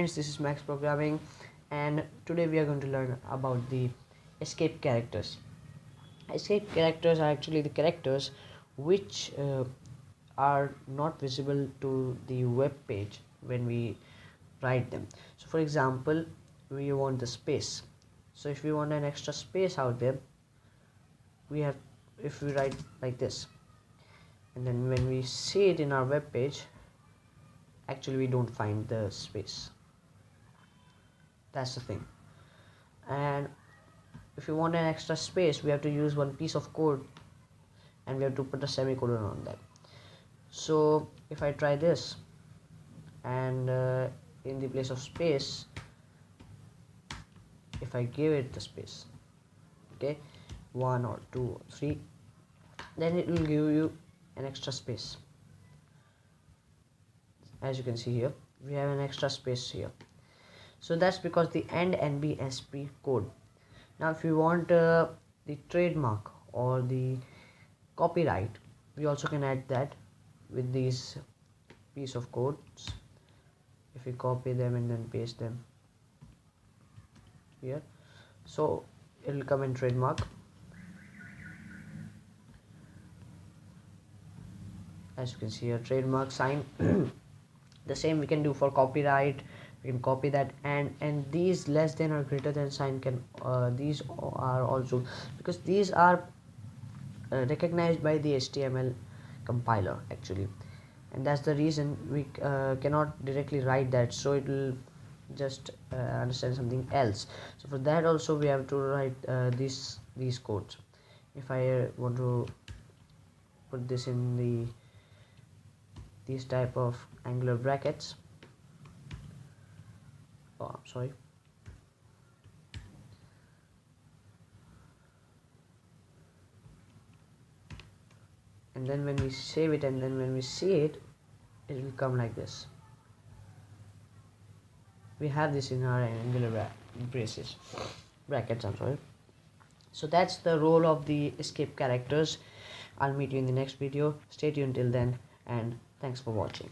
friends, this is Max Programming, and today we are going to learn about the escape characters. Escape characters are actually the characters which are not visible to the web page when we write them. So for example, we want the space. So if we want an extra space out there, we have, if we write like this, and then when we see it in our web page, actually we don't find the space. That's the thing. And if you want an extra space, we have to use one piece of code and we have to put a semicolon on that. So if I try this, and in the place of space, if I give it the space, okay, 1 or 2 or 3, then it will give you an extra space. As you can see here, we have an extra space here. So that's because the end NBSP code. Now if you want the trademark or the copyright, we also can add that with these piece of codes. If we copy them and then paste them here, so it will come in trademark. As you can see here, trademark sign. The same we can do for copyright. We can copy that, and these less than or greater than sign can these are also, because these are recognized by the HTML compiler actually, and that's the reason we cannot directly write that, so it will just understand something else. So for that also we have to write these codes. If I want to put this in these type of angular brackets, I'm sorry, and then when we save it and then when we see it, it will come like this. We have this in our angular brackets, I'm sorry. So that's the role of the escape characters. I'll meet you in the next video. Stay tuned till then, and thanks for watching.